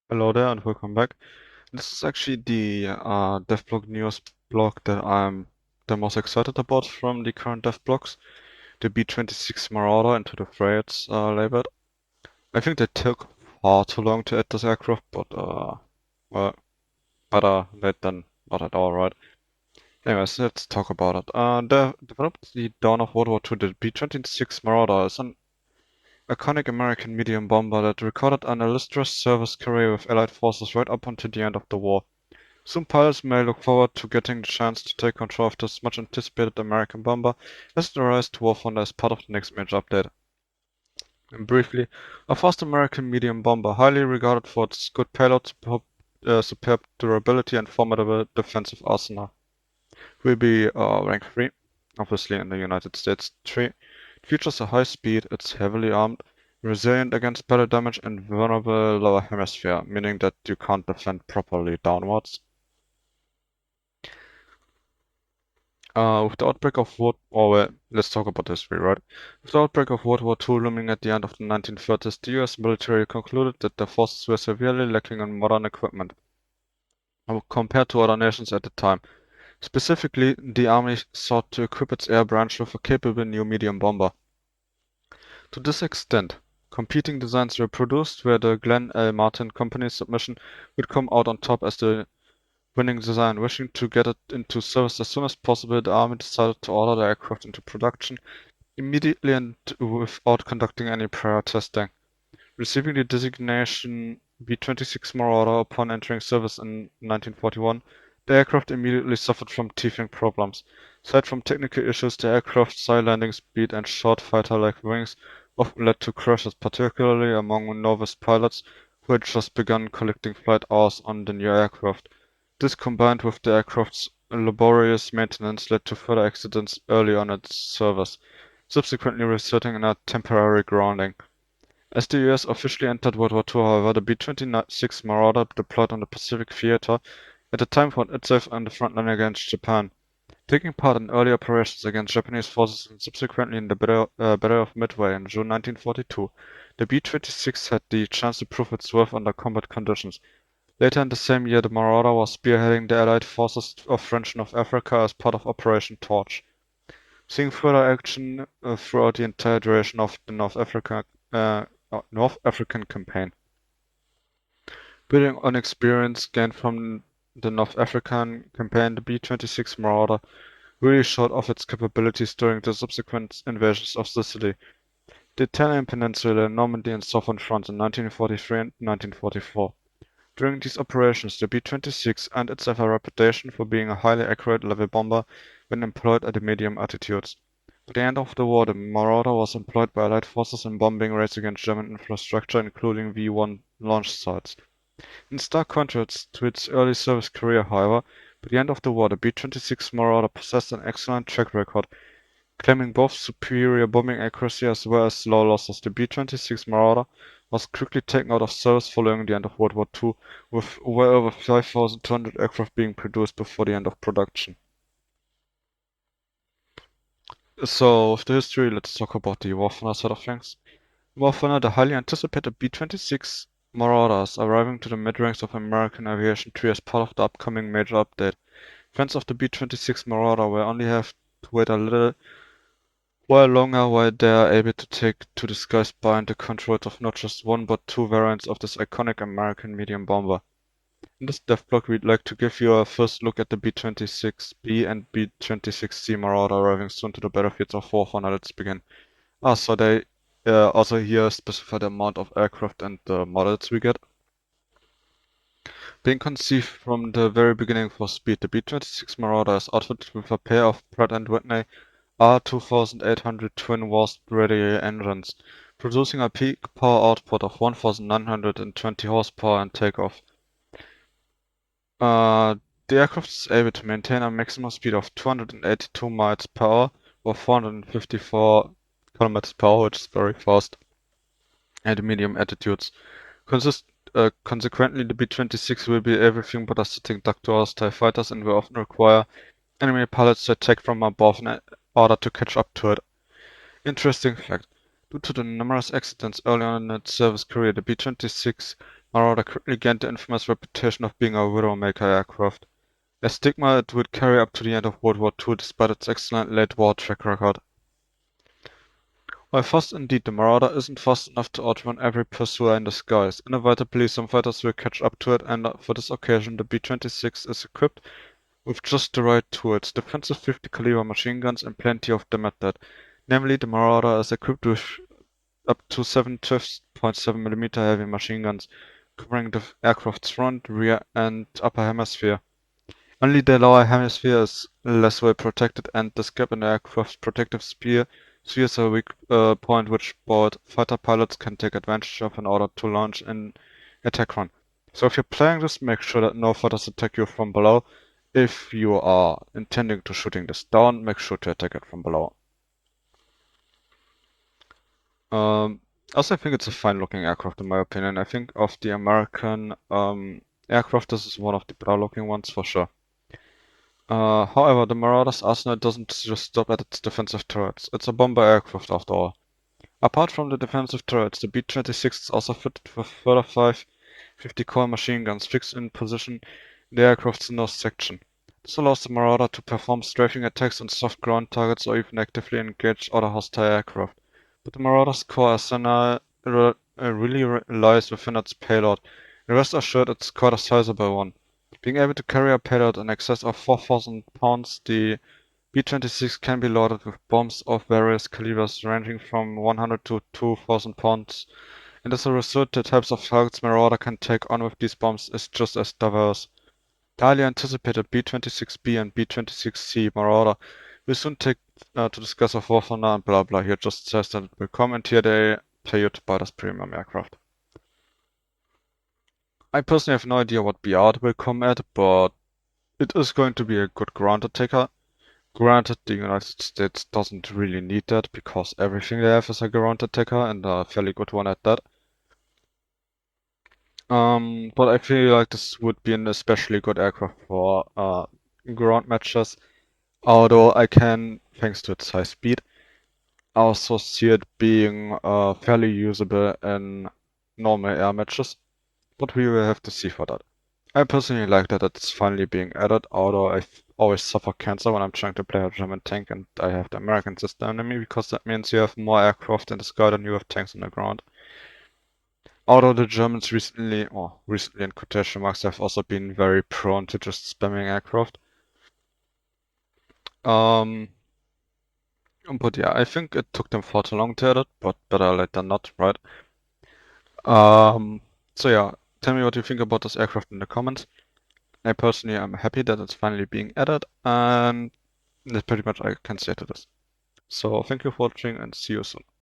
Hello there and welcome back. This is actually the Devblog news blog that I'm the most excited about from the current devblogs. The B-26 Marauder into the fray it's labeled. I think they took far too long to add this aircraft, but well, better late than not at all, right? Anyways, let's talk about it. They developed the dawn of World War II. The B-26 Marauder is an iconic American medium bomber that recorded an illustrious service career with Allied forces right up until the end of the war. Soon pilots may look forward to getting the chance to take control of this much anticipated American bomber as it arrives to War Thunder as part of the next major update. And briefly, a fast American medium bomber, highly regarded for its good payload, superb durability, and formidable defensive arsenal, will be rank 3, obviously in the United States 3. It features a high speed, it's heavily armed, resilient against battle damage, and vulnerable lower hemisphere, meaning that you can't defend properly downwards. With the outbreak of let's talk about history, right? With the outbreak of World War II looming at the end of the 1930s, the US military concluded that their forces were severely lacking in modern equipment compared to other nations at the time. Specifically, the Army sought to equip its air branch with a capable new medium bomber. To this extent, competing designs were produced where the Glenn L. Martin Company's submission would come out on top as the winning design. Wishing to get it into service as soon as possible, the Army decided to order the aircraft into production immediately and without conducting any prior testing. Receiving the designation B-26 Marauder upon entering service in 1941, the aircraft immediately suffered from teething problems. Aside from technical issues, the aircraft's high landing speed and short fighter-like wings often led to crashes, particularly among novice pilots who had just begun collecting flight hours on the new aircraft. This, combined with the aircraft's laborious maintenance, led to further accidents early on its service, subsequently resulting in a temporary grounding. As the US officially entered World War II, however, the B-26 Marauder deployed on the Pacific Theater at the time found itself on the front line against Japan, taking part in early operations against Japanese forces and subsequently in the Battle of Midway in June 1942. The B-26 had the chance to prove its worth under combat conditions. Later in the same year, the Marauder was spearheading the Allied forces of French North Africa as part of Operation Torch. Seeing further action throughout the entire duration of the North African campaign. Building on experience gained from the North African campaign, the B-26 Marauder really showed off its capabilities during the subsequent invasions of Sicily, the Italian peninsula, Normandy, and southern France in 1943 and 1944. During these operations, the B-26 earned itself a reputation for being a highly accurate level bomber when employed at medium altitudes. By the end of the war, the Marauder was employed by Allied forces in bombing raids against German infrastructure, including V-1 launch sites. In stark contrast to its early service career, however, by the end of the war, the B-26 Marauder possessed an excellent track record, claiming both superior bombing accuracy as well as low losses. The B-26 Marauder was quickly taken out of service following the end of World War II, with well over 5,200 aircraft being produced before the end of production. So, with the history, let's talk about the War Thunder side of things. War Thunder, the highly anticipated B-26 Marauders arriving to the mid-ranks of American aviation tree as part of the upcoming major update. Fans of the B-26 Marauder will only have to wait a little while longer while they are able to take to the skies behind the controls of not just one but two variants of this iconic American medium bomber. In this devblog, we'd like to give you a first look at the B-26B and B-26C Marauder arriving soon to the battlefields of War Thunder. Let's begin. So they also here specify the amount of aircraft and the models we get. Being conceived from the very beginning for speed, the B-26 Marauder is outfitted with a pair of Pratt & Whitney R2800 twin Wasp-ready engines, producing a peak power output of 1920 horsepower and takeoff. The aircraft is able to maintain a maximum speed of 282 miles per hour or 454 kilometers per hour, which is very fast, at medium altitudes. Consequently, the B-26 will be everything but a sitting duck to our TIE fighters and will often require enemy pilots to attack from above in order to catch up to it. Interesting fact. Due to the numerous accidents early on in its service career, the B-26 Marauder quickly gained the infamous reputation of being a widowmaker aircraft, a stigma it would carry up to the end of World War II despite its excellent late war track record. While fast indeed, the Marauder isn't fast enough to outrun every pursuer in the skies. Inevitably, some fighters will catch up to it, and for this occasion, the B-26 is equipped with just the right tools: defensive 50 caliber machine guns and plenty of them at that. Namely, the Marauder is equipped with up to 7 12.7mm heavy machine guns, covering the aircraft's front, rear, and upper hemisphere. Only the lower hemisphere is less well protected, and this gap in the aircraft's protective sphere is a weak point which both fighter pilots can take advantage of in order to launch an attack run. So if you're playing this, make sure that no fighters attack you from below. If you are intending to shooting this down, make sure to attack it from below. Also, I think it's a fine looking aircraft in my opinion. I think of the American aircraft, this is one of the better looking ones for sure. However, the Marauder's arsenal doesn't just stop at its defensive turrets. It's a bomber aircraft after all. Apart from the defensive turrets, the B-26 is also fitted with further 5 50-cal machine guns fixed in position in the aircraft's nose section. This allows the Marauder to perform strafing attacks on soft ground targets or even actively engage other hostile aircraft. But the Marauder's core arsenal really lies within its payload, and rest assured it's quite a sizable one. Being able to carry a payload in excess of 4,000 pounds, the B-26 can be loaded with bombs of various calibers ranging from 100 to 2,000 pounds, and as a result, the types of targets Marauder can take on with these bombs is just as diverse. The highly anticipated B-26B and B-26C Marauder will soon take to discuss of War Thunder and blah blah. Here just says that it will come, and here they pay you to buy this premium aircraft. I personally have no idea what BR it will come at, but it is going to be a good ground attacker. Granted, the United States doesn't really need that because everything they have is a ground attacker and a fairly good one at that. But I feel like this would be an especially good aircraft for ground matches. Although I can, thanks to its high speed, also see it being fairly usable in normal air matches. But we will have to see for that. I personally like that it's finally being added, although I always suffer cancer when I'm trying to play a German tank and I have the American system enemy, because that means you have more aircraft in the sky than you have tanks on the ground. Although the Germans recently in quotation marks, have also been very prone to just spamming aircraft. But yeah, I think it took them far too long to edit, but better late than not, right? So yeah, tell me what you think about this aircraft in the comments. I personally am happy that it's finally being added, and that's pretty much all I can say to this. So thank you for watching and see you soon.